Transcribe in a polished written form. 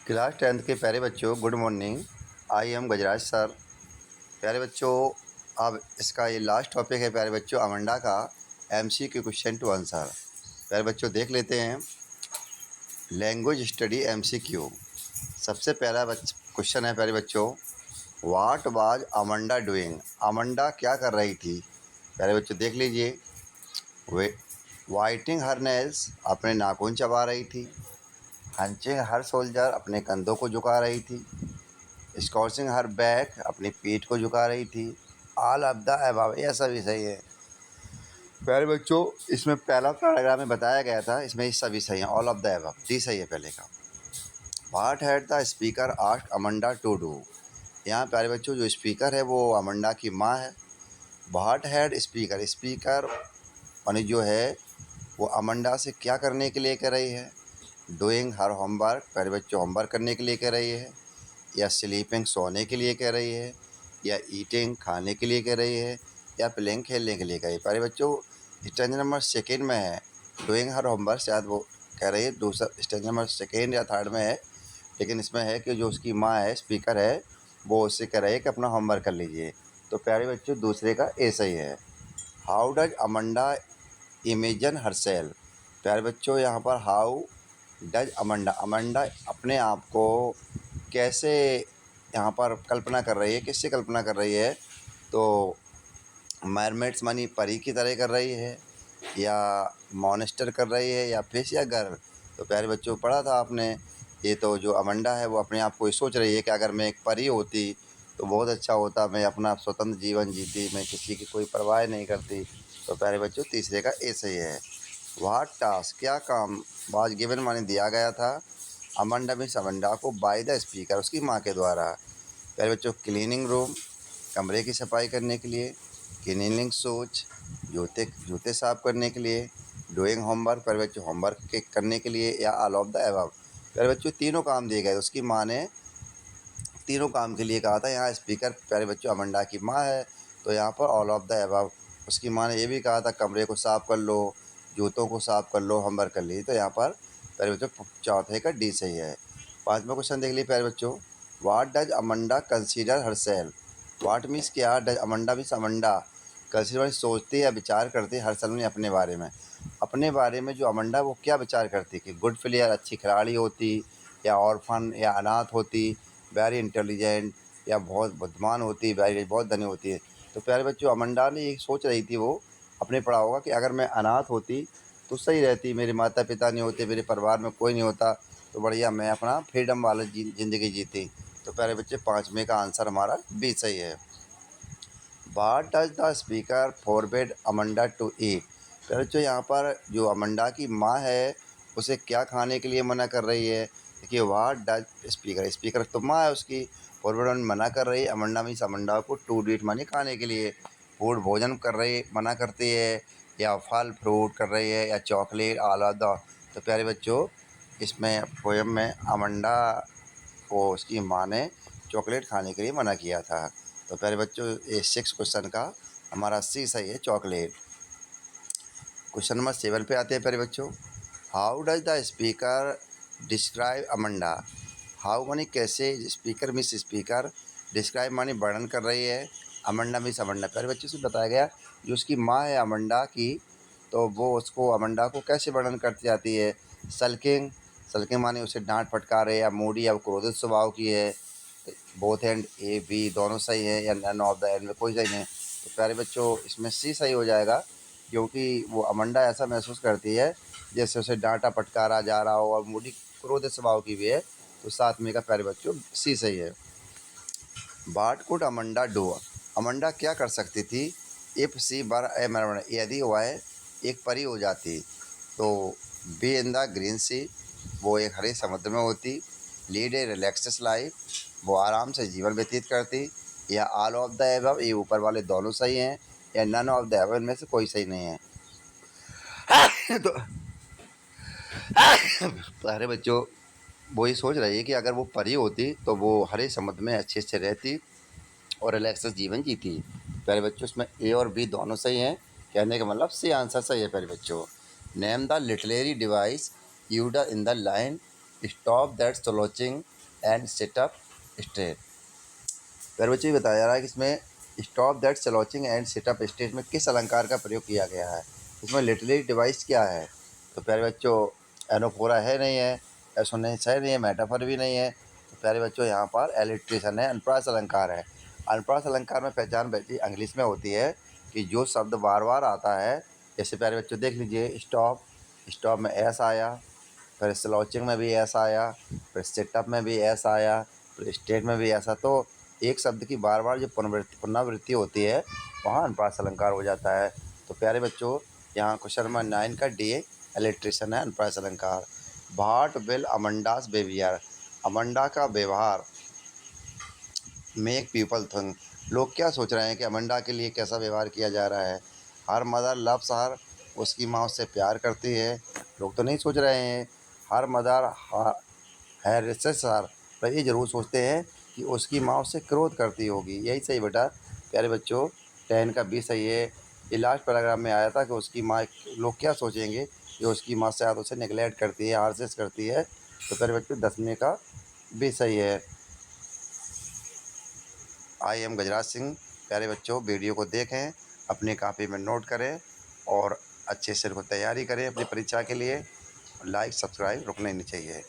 Class 10th के प्यारे बच्चों, good morning. I am Gajraj sir. प्यारे बच्चों, अब इसका ये लास्ट टॉपिक है प्यारे बच्चों, अमंडा का एमसीक्यू क्वेश्चन टू आंसर। प्यारे बच्चों देख लेते हैं लैंग्वेज स्टडी एमसीक्यू। सबसे पहला क्वेश्चन है प्यारे बच्चों, what was Amanda doing. Amanda क्या कर रही थी। प्यारे बच्चों देख लीजिए, वे वाइटिंग हर नेल्स, अपने नाखून चबा रही थी। हंचिंग हर सोल्जर, अपने कंधों को झुका रही थी। स्कॉर्चिंग हर बैक, अपनी पीठ को झुका रही थी। ऑल ऑफ द अबव, यह सभी सही है। प्यारे बच्चों, इसमें पहला पैराग्राफ में बताया गया था, इसमें सभी सही है। All of the above D सही है पहले का। What had the speaker asked Amanda to do. यहाँ प्यारे बच्चों जो स्पीकर है वो अमंडा की माँ है। व्हाट हैड स्पीकर, स्पीकर यानी जो है वो अमंडा से क्या करने के लिए कह रही है। डूइंग हर होमवर्क, प्यारे बच्चों होमवर्क करने के लिए कह रही है, या स्लीपिंग सोने के लिए कह रही है, या ईटिंग खाने के लिए कह रही है, या प्लेइंग खेलने के लिए कह रही है। प्यारे बच्चों स्टेंज नंबर सेकेंड में है डूइंग हर होमवर्क, शायद वो कह रही है दूसरा स्टेंज नंबर सेकेंड या थर्ड में है, लेकिन इसमें है कि जो उसकी माँ है स्पीकर है वो उससे कह रही है कि अपना होमवर्क कर लीजिए। तो प्यारे बच्चों दूसरे का ए सही है। How does Amanda imagine herself. प्यारे बच्चों यहाँ पर हाउ डज अमंडा, अमंडा अपने आप को कैसे यहाँ पर कल्पना कर रही है, किससे कल्पना कर रही है। तो मरमेड्स मानी परी की तरह कर रही है, या मॉनेस्टर कर रही है, या फिश, या गर्ल। तो प्यारे बच्चों पढ़ा था आपने, ये तो जो अमंडा है वो अपने आप को ये सोच रही है कि अगर मैं एक परी होती तो बहुत अच्छा होता, मैं अपना स्वतंत्र जीवन जीती, मैं किसी की कोई परवाह नहीं करती। तो प्यारे बच्चों तीसरे का ए सही है। व्हाट टास्क, क्या काम वाज गिवन माने दिया गया था अमंडा मिस अमंडा को बाय द स्पीकर, उसकी माँ के द्वारा। प्यारे बच्चों क्लीनिंग रूम, कमरे की सफाई करने के लिए। क्लीनिंग शूज, जूते जूते साफ करने के लिए। डूइंग होमवर्क, प्यारे बच्चों होमवर्क के करने के लिए, या ऑल ऑफ द अबव। प्यारे बच्चों तीनों काम दिए गए, उसकी माँ ने तीनों काम के लिए कहा था। यहाँ स्पीकर प्यारे बच्चों अमंडा की माँ है, तो यहाँ पर ऑल ऑफ द अबव। उसकी माँ ने ये भी कहा था कमरे को साफ़ कर लो, जूतों को साफ़ कर लो, होमवर्क कर लीजिए। तो यहाँ पर प्यारे बच्चों चौथे का डी सही है। पाँचवा क्वेश्चन देख लीजिए प्यारे बच्चों, what does Amanda consider herself. What means क्या, does Amanda means Amanda consider सोचती या विचार करती हरसेल्फ ने अपने बारे में। अपने बारे में जो अमंडा वो क्या विचार करती कि गुड प्लेयर, अच्छी खिलाड़ी होती, या ऑर्फन या अनाथ होती, वेरी इंटेलिजेंट या बहुत बुद्धिमान होती, वेरी बहुत धनी होती है। तो प्यारे बच्चों अमंडा ने ये सोच रही थी, वो अपने पढ़ा होगा कि अगर मैं अनाथ होती तो सही रहती, मेरे माता पिता नहीं होते, मेरे परिवार में कोई नहीं होता, तो बढ़िया मैं अपना फ्रीडम वाला ज़िंदगी जीती। तो प्यारे बच्चे पाँचवें का आंसर हमारा बी सही है। What does the speaker forbid Amanda to eat. प्यारे बच्चों यहाँ पर जो अमंडा की माँ है उसे क्या खाने के लिए मना कर रही है। देखिए व्हाट डज स्पीकर, स्पीकर तो माँ है उसकी, फॉरबिड मना कर रही है, अमंडा मीन्स अमंडा को टू ईट माने खाने के लिए। फूड भोजन कर रही मना करती है, या फल फ्रूट कर रही है, या चॉकलेट आलादा। तो प्यारे बच्चों इसमें पोएम में अमंडा को उसकी माँ ने चॉकलेट खाने के लिए मना किया था। तो प्यारे बच्चों ये सिक्स क्वेश्चन का हमारा सी सही है, चॉकलेट। क्वेश्चन नंबर 7 पे आते हैं प्यारे बच्चों, how does the speaker describe Amanda. How मानी कैसे, स्पीकर मिस स्पीकर, डिस्क्राइब मानी वर्णन कर रही है, अमंडा मिस अमंडा। प्यारे बच्चों से बताया गया जो उसकी माँ है अमंडा की, तो वो उसको अमंडा को कैसे वर्णन करती जाती है। सल्किंग, सल्किंग माने उसे डांट फटकार है, या मूडी या क्रोधित स्वभाव की है। बोथ एंड ए बी दोनों सही है, या नन ऑफ द एंड में कोई सही नहीं। तो प्यारे बच्चों इसमें सी सही हो जाएगा, क्योंकि वो अमंडा ऐसा महसूस करती है जैसे उसे डांटा फटकारा जा रहा हो, और मूडी क्रोधित स्वभाव की भी है। तो साथ में का प्यारे बच्चों सी सही है। What could Amanda do, Amanda क्या कर सकती थी। इफ़ सी वर ए मरमर, यदि वह एक परी हो जाती। तो बी इन द ग्रीन सी, वो एक हरे समुद्र में होती। लीड ए रिलैक्सेस लाइफ, वो आराम से जीवन व्यतीत करती। या ऑल ऑफ द एबव, ये ऊपर वाले दोनों सही हैं, या नन ऑफ द एबव में से कोई सही नहीं है। तो प्यारे बच्चों वो ये सोच रही है कि अगर वो परी होती तो वो हरे समुद्र में अच्छे से रहती और रिलैक्सेस जीवन जीती। प्यारे बच्चों इसमें ए और बी दोनों सही हैं, कहने का मतलब सी आंसर सही है प्यारे बच्चों। Name the literary device used in the line stop that slouching and sit up straight. प्यारे बच्चों ये बताया जा रहा है कि इसमें stop that slouching and sit up straight में किस अलंकार का प्रयोग किया गया है। इसमें लिटरेरी डिवाइस क्या है। तो प्यारे बच्चों एनोफोरा है नहीं है, एसोनेंस है नहीं है, मेटाफर भी नहीं है। तो प्यारे बच्चों यहाँ पर एलिट्रेशन है, अनुप्रास अलंकार है। अनुप्रास अलंकार में पहचान बच्ची इंग्लिश में होती है कि जो शब्द बार बार आता है, जैसे प्यारे बच्चों देख लीजिए स्टॉप, स्टॉप में एस आया, फिर स्लॉचिंग में भी एस आया, फिर सिटअप में भी एस आया, फिर स्ट्रेट में भी ऐसा। तो एक शब्द की बार बार जो पुनरावृत्ति होती है वहाँ अनुप्रास अलंकार हो जाता है। तो प्यारे बच्चों यहाँ क्वेश्चन नंबर 9 का डी एलिट्रेशन है, अनुप्रास अलंकार। भाट विल अमंडास बिहेवियर, अमंडा का व्यवहार मेक पीपल थिंक, लोग क्या सोच रहे हैं कि अमंडा के लिए कैसा व्यवहार किया जा रहा है। हर मदर लव्स हर, उसकी माँ उससे प्यार करती है। लोग तो नहीं सोच रहे हैं हर मदर है रिसेसर, पर ये ज़रूर सोचते हैं कि उसकी माँ उससे क्रोध करती होगी। यही सही बेटा प्यारे बच्चों, 10 का बी सही है। ये लास्ट पैराग्राफ में आया था कि उसकी माँ, लोग क्या सोचेंगे कि उसकी माँ शायद उसे नेगलेक्ट करती है, हार्सेस करती है। तो प्यारे बच्चों 10वें का बी सही है। I am Gajraj Singh. प्यारे बच्चों वीडियो को देखें, अपनी कॉपी में नोट करें और अच्छे से इनको तैयारी करें अपनी परीक्षा के लिए। लाइक सब्सक्राइब रुकना ही नहीं चाहिए।